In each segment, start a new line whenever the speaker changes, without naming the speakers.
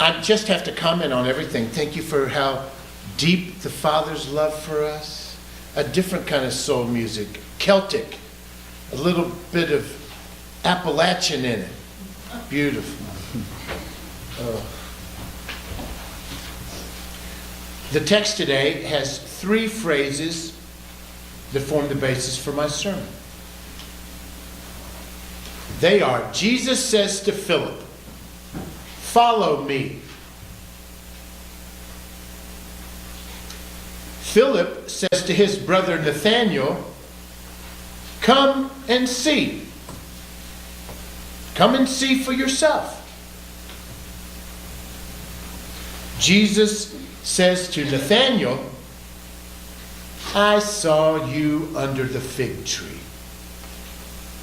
I just have to comment on everything. Thank you for how deep the Father's love for us. A different kind of soul music. Celtic. A little bit of Appalachian in it. Beautiful. Oh. The text today has 3 phrases that form the basis for my sermon. They are, Jesus says to Philip, "Follow me." Philip says to his brother Nathanael, "Come and see." Come and see for yourself. Jesus says to Nathanael, "I saw you under the fig tree."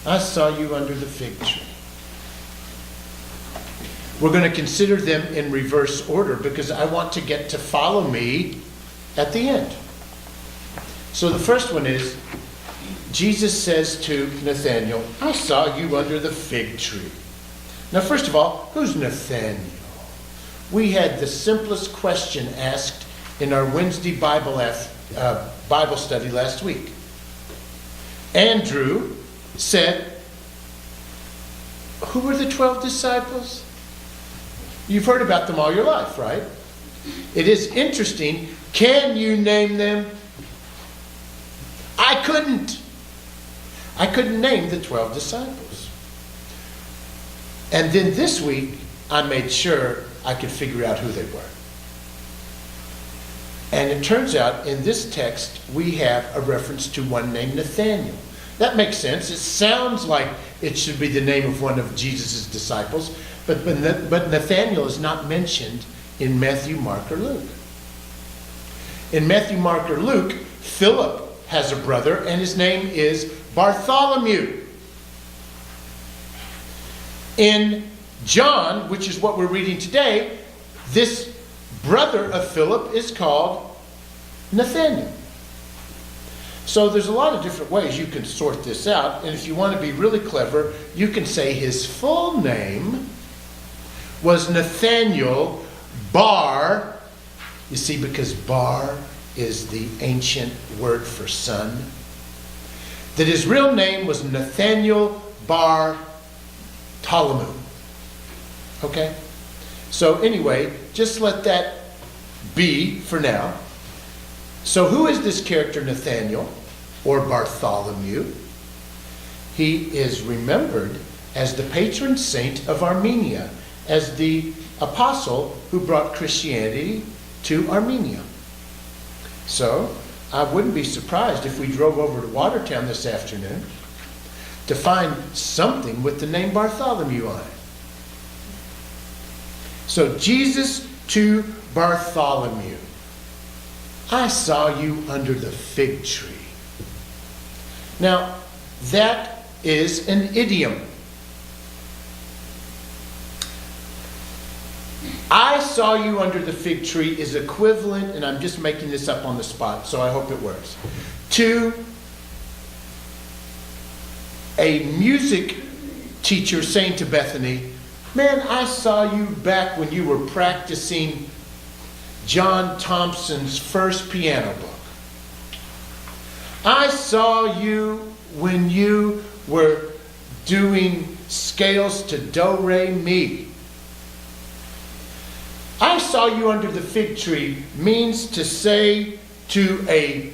I saw you under the fig tree. We're going to consider them in reverse order because I want to get to follow me at the end. So the first one is, Jesus says to Nathanael, "I saw you under the fig tree." Now, first of all, who's Nathanael? We had the simplest question asked in our Wednesday Bible study last week. Andrew said, who were the 12 disciples? You've heard about them all your life, right? It is interesting. Can you name them? I couldn't. I couldn't name the 12 disciples. And then this week, I made sure I could figure out who they were. And it turns out in this text, we have a reference to one named Nathanael. That makes sense. It sounds like it should be the name of one of Jesus' disciples, but Nathanael is not mentioned in Matthew, Mark, or Luke. In Matthew, Mark, or Luke, Philip has a brother, and his name is Bartholomew. In John, which is what we're reading today, this brother of Philip is called Nathanael. So there's a lot of different ways you can sort this out. And if you want to be really clever, you can say his full name was Nathanael Bar. You see, because Bar is the ancient word for son. That his real name was Nathanael Bar Ptolemy. Okay? So anyway, just let that be for now. So who is this character Nathanael, or Bartholomew? He is remembered as the patron saint of Armenia, as the apostle who brought Christianity to Armenia. So I wouldn't be surprised if we drove over to Watertown this afternoon to find something with the name Bartholomew on it. So Jesus to Bartholomew, "I saw you under the fig tree." Now, that is an idiom. "I saw you under the fig tree" is equivalent, and I'm just making this up on the spot, so I hope it works, to a music teacher saying to Bethany, "Man, I saw you back when you were practicing John Thompson's first piano book. I saw you when you were doing scales to do, re, mi." "I saw you under the fig tree" means to say to a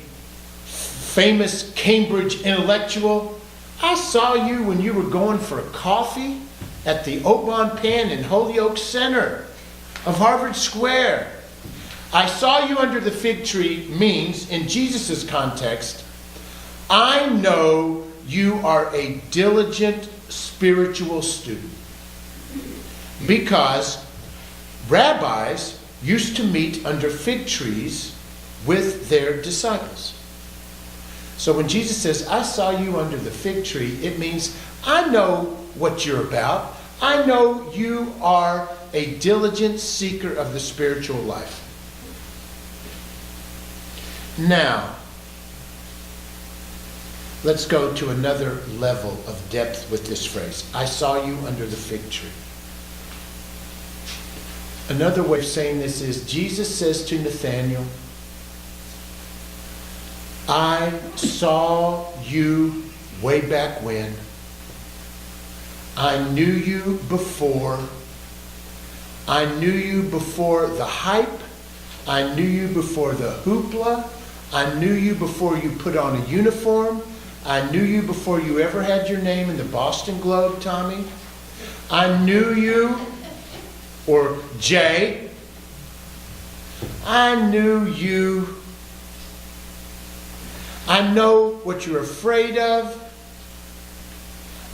famous Cambridge intellectual, "I saw you when you were going for a coffee at the Oban Pan in Holyoke Center of Harvard Square." "I saw you under the fig tree" means, in Jesus' context, I know you are a diligent spiritual student. Because rabbis used to meet under fig trees with their disciples. So when Jesus says, "I saw you under the fig tree," it means I know what you're about. I know you are a diligent seeker of the spiritual life. Now, let's go to another level of depth with this phrase. "I saw you under the fig tree." Another way of saying this is Jesus says to Nathanael, I saw you way back when. I knew you before. I knew you before the hype. I knew you before the hoopla. I knew you before you put on a uniform. I knew you before you ever had your name in the Boston Globe, Tommy. I knew you, or Jay. I knew you. I know what you're afraid of.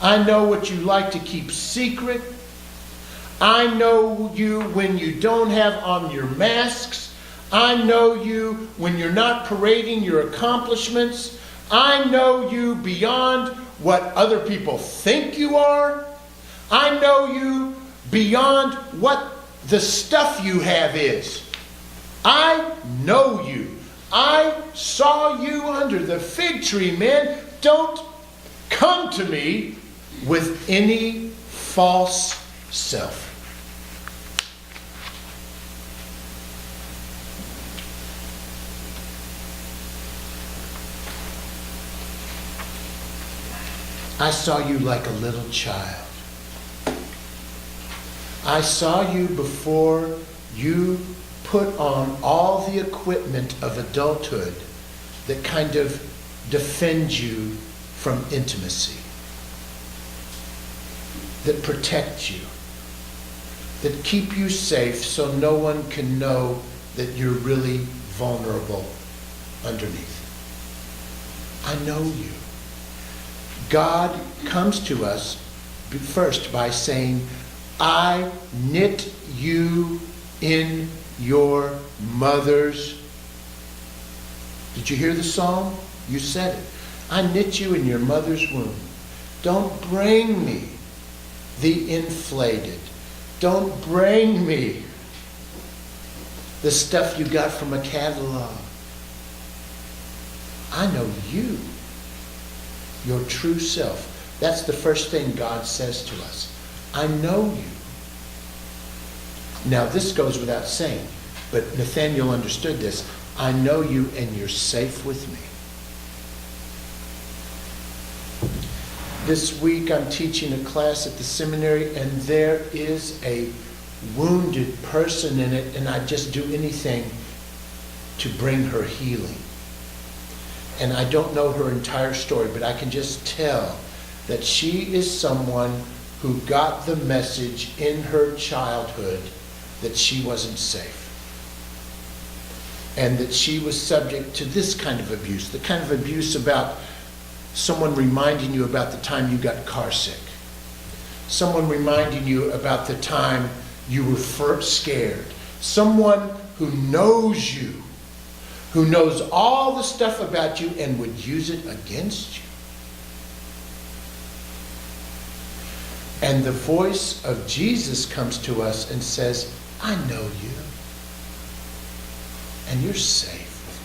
I know what you like to keep secret. I know you when you don't have on your masks. I know you when you're not parading your accomplishments. I know you beyond what other people think you are. I know you beyond what the stuff you have is. I know you. I saw you under the fig tree, man. Don't come to me with any false self. I saw you like a little child. I saw you before you put on all the equipment of adulthood that kind of defend you from intimacy, that protect you, that keep you safe so no one can know that you're really vulnerable underneath. I know you. God comes to us first by saying, I knit you in your mother's. Did you hear the song? You said it. I knit you in your mother's womb. Don't bring me the inflated. Don't bring me the stuff you got from a catalog. I know you. Your true self. That's the first thing God says to us. I know you. Now this goes without saying, but Nathanael understood this. I know you and you're safe with me. This week I'm teaching a class at the seminary and there is a wounded person in it and I just do anything to bring her healing. And I don't know her entire story, but I can just tell that she is someone who got the message in her childhood that she wasn't safe. And that she was subject to this kind of abuse, the kind of abuse about someone reminding you about the time you got car sick. Someone reminding you about the time you were first scared. Someone who knows you, who knows all the stuff about you and would use it against you. And the voice of Jesus comes to us and says, I know you. And you're safe with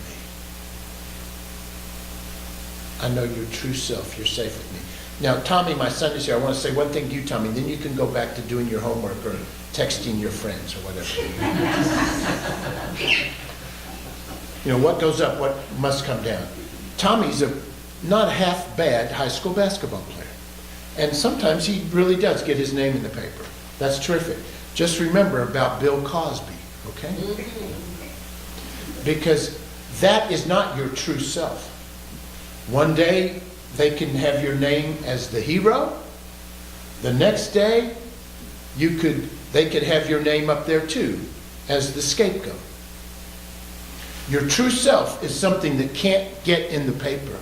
me. I know your true self. You're safe with me. Now, Tommy, my son is here. I want to say one thing to you, Tommy. Then you can go back to doing your homework or texting your friends or whatever. You know, what goes up, what must come down. Tommy's a not half bad high school basketball player. And sometimes he really does get his name in the paper. That's terrific. Just remember about Bill Cosby, okay? Because that is not your true self. One day they can have your name as the hero. The next day they could have your name up there too as the scapegoat. Your true self is something that can't get in the paper.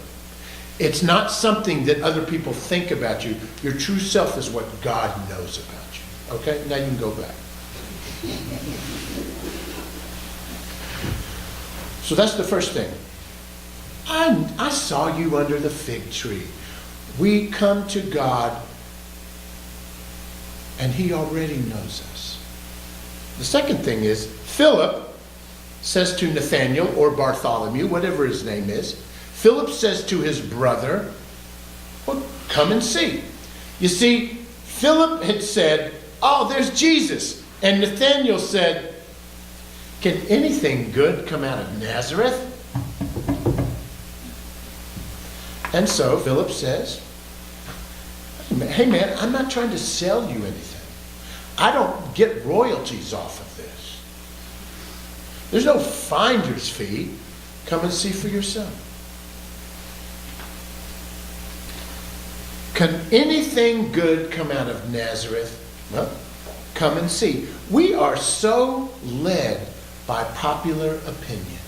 It's not something that other people think about you. Your true self is what God knows about you. Okay? Now you can go back. So that's the first thing. I saw you under the fig tree. We come to God and He already knows us. The second thing is, Philip says to Nathanael or Bartholomew, whatever his name is, Philip says to his brother, well, come and see. You see, Philip had said, oh, there's Jesus. And Nathanael said, "Can anything good come out of Nazareth?" And so Philip says, "Hey man, I'm not trying to sell you anything. I don't get royalties off of this. There's no finder's fee. Come and see for yourself." Can anything good come out of Nazareth? Well, come and see. We are so led by popular opinion.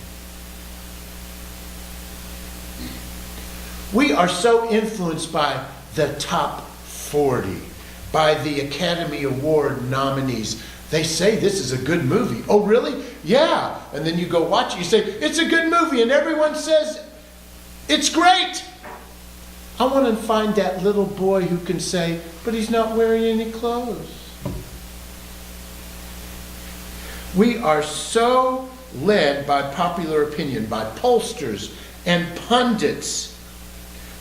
We are so influenced by the top 40, by the Academy Award nominees. They say this is a good movie. Oh, really? Yeah. And then you go watch it. You say, it's a good movie. And everyone says, it's great. I want to find that little boy who can say, but he's not wearing any clothes. We are so led by popular opinion, by pollsters and pundits.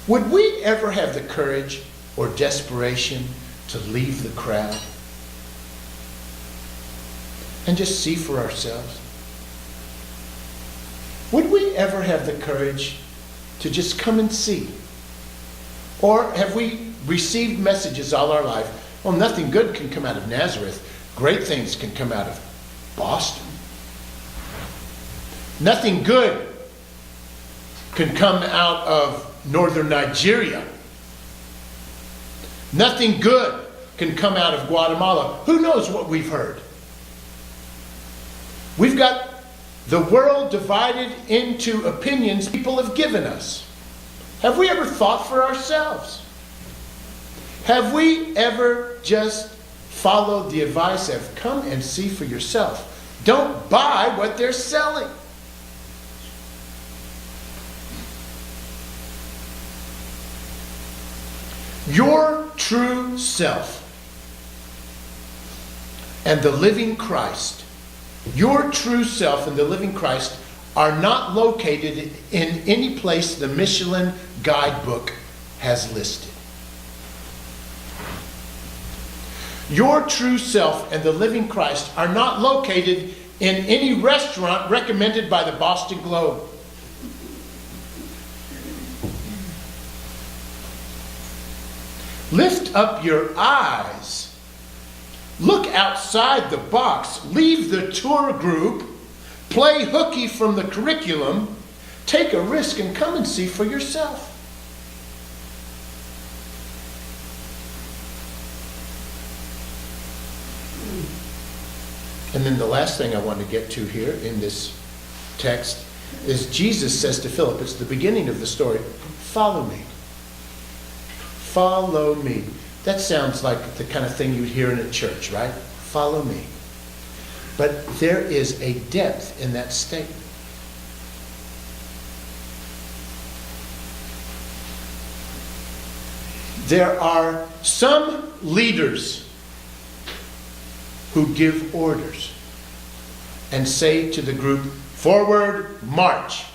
Would we ever have the courage or desperation to leave the crowd and just see for ourselves? Would we ever have the courage to just come and see? Or have we received messages all our life, well, nothing good can come out of Nazareth. Great things can come out of Boston. Nothing good can come out of northern Nigeria. Nothing good can come out of Guatemala. Who knows what we've heard? We've got the world divided into opinions people have given us. Have we ever thought for ourselves? Have we ever just followed the advice of come and see for yourself? Don't buy what they're selling. Your true self and the living Christ, your true self and the living Christ are not located in any place the Michelin guidebook has listed. Your true self and the living Christ are not located in any restaurant recommended by the Boston Globe. Lift up your eyes. Look outside the box. Leave the tour group. Play hooky from the curriculum. Take a risk and come and see for yourself. And then the last thing I want to get to here in this text is Jesus says to Philip, it's the beginning of the story, follow me. Follow me. That sounds like the kind of thing you'd hear in a church, right? Follow me. But there is a depth in that statement. There are some leaders who give orders and say to the group, forward, march.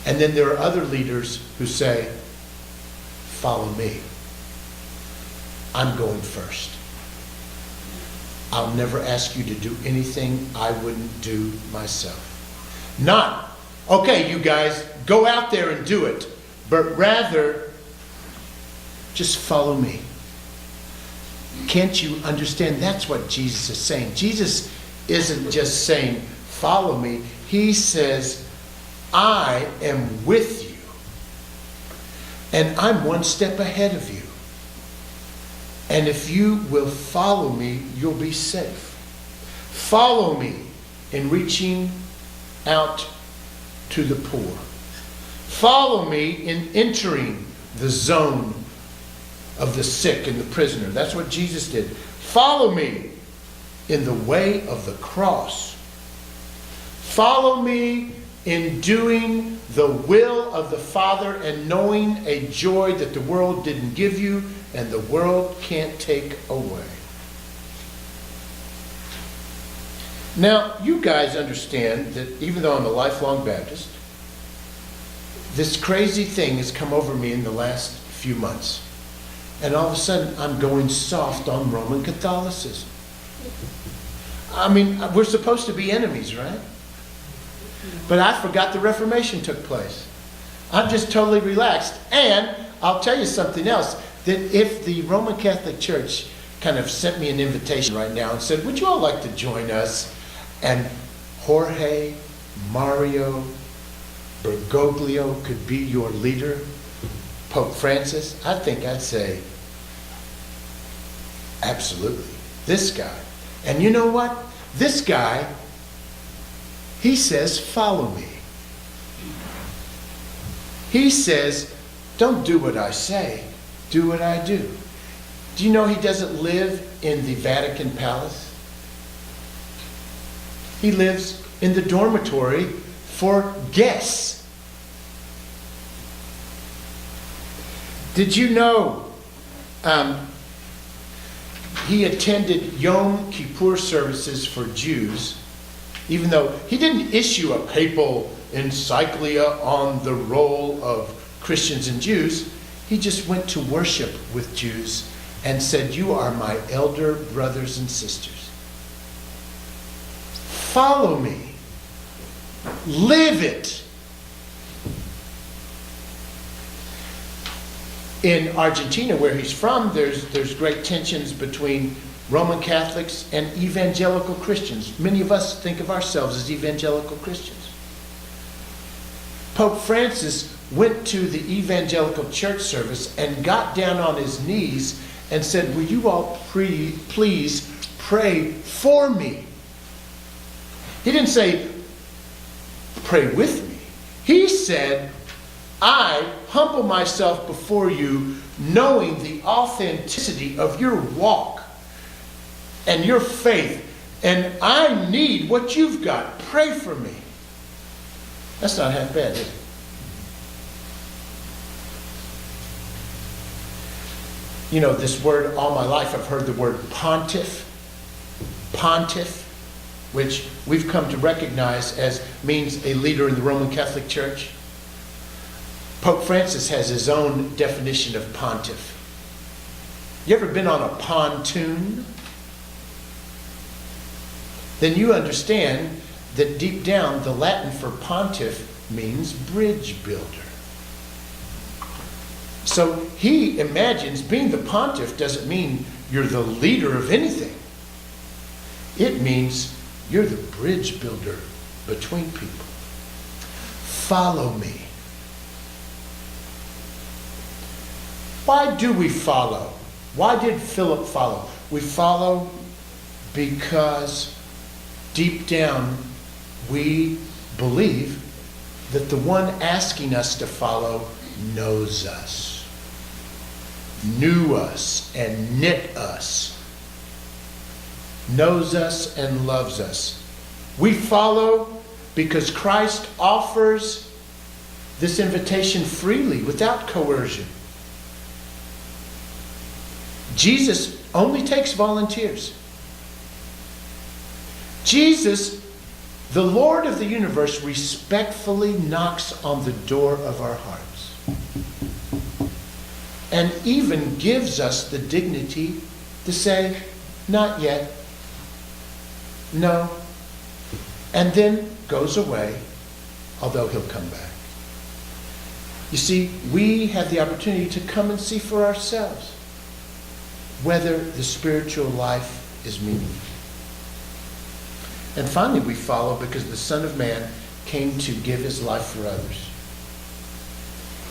And then there are other leaders who say, follow me. I'm going first. I'll never ask you to do anything I wouldn't do myself. Not, okay, you guys, go out there and do it, but rather, just follow me. Can't you understand? That's what Jesus is saying. Jesus isn't just saying, follow me. He says, I am with you. And I'm one step ahead of you. And if you will follow me, you'll be safe. Follow me in reaching out to the poor. Follow me in entering the zone of the sick and the prisoner. That's what Jesus did. Follow me in the way of the cross. Follow me in doing the will of the Father and knowing a joy that the world didn't give you and the world can't take away. Now, you guys understand that even though I'm a lifelong Baptist, this crazy thing has come over me in the last few months. And all of a sudden, I'm going soft on Roman Catholicism. I mean, we're supposed to be enemies, right? But I forgot the Reformation took place. I'm just totally relaxed. And I'll tell you something else, that if the Roman Catholic Church kind of sent me an invitation right now and said, would you all like to join us? And Jorge Mario Bergoglio could be your leader, Pope Francis, I think I'd say, absolutely, this guy. And you know what? This guy, he says, follow me. He says, don't do what I say, do what I do. Do you know he doesn't live in the Vatican Palace? He lives in the dormitory for guests. Did you know he attended Yom Kippur services for Jews, even though he didn't issue a papal encyclica on the role of Christians and Jews. He just went to worship with Jews and said, you are my elder brothers and sisters. Follow me. Live it. In Argentina, where he's from, there's great tensions between Roman Catholics and evangelical Christians. Many of us think of ourselves as evangelical Christians. Pope Francis went to the evangelical church service and got down on his knees and said, will you all please pray for me? He didn't say, pray with me. He said, I humble myself before you, knowing the authenticity of your walk and your faith, and I need what you've got. Pray for me. That's not half bad, is it? You know, this word, all my life I've heard the word pontiff, which we've come to recognize as means a leader in the Roman Catholic Church. Pope Francis has his own definition of pontiff. You ever been on a pontoon? Then you understand that deep down the Latin for pontiff means bridge builder. So he imagines being the pontiff doesn't mean you're the leader of anything. It means you're the bridge builder between people. Follow me. Why do we follow? Why did Philip follow? We follow because deep down we believe that the one asking us to follow knows us, knew us and knit us, knows us and loves us. We follow because Christ offers this invitation freely without coercion. Jesus only takes volunteers. Jesus, the Lord of the universe, respectfully knocks on the door of our hearts and even gives us the dignity to say, not yet, no, and then goes away, although he'll come back. You see, we have the opportunity to come and see for ourselves whether the spiritual life is meaningful. And finally, we follow because the Son of Man came to give his life for others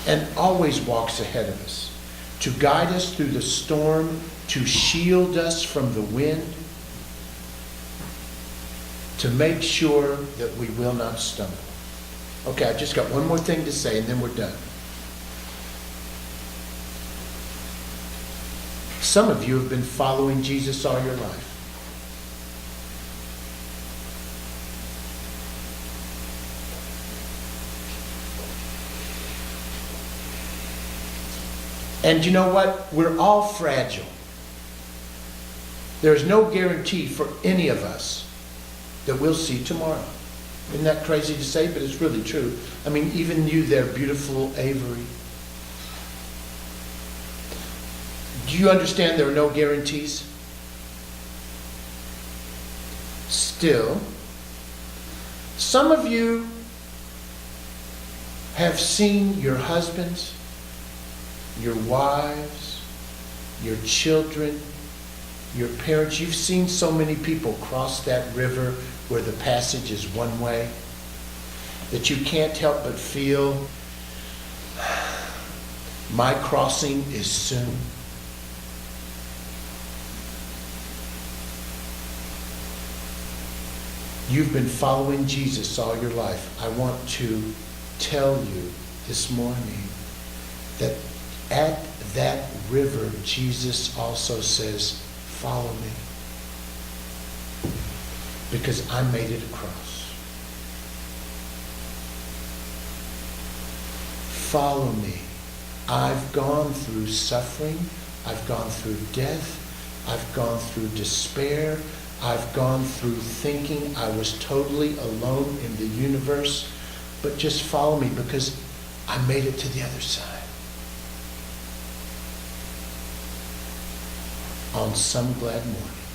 and always walks ahead of us to guide us through the storm, to shield us from the wind, to make sure that we will not stumble. Okay, I've just got one more thing to say and then we're done. Some of you have been following Jesus all your life. And you know what? We're all fragile. There is no guarantee for any of us that we'll see tomorrow. Isn't that crazy to say? But it's really true. I mean, even you there, beautiful Avery. Do you understand there are no guarantees? Still, some of you have seen your husbands, your wives, your children, your parents. You've seen so many people cross that river where the passage is one way that you can't help but feel, my crossing is soon. You've been following Jesus all your life. I want to tell you this morning that at that river, Jesus also says, follow me. Because I made it across. Follow me. I've gone through suffering. I've gone through death. I've gone through despair. I've gone through thinking I was totally alone in the universe. But just follow me because I made it to the other side. On some glad morning.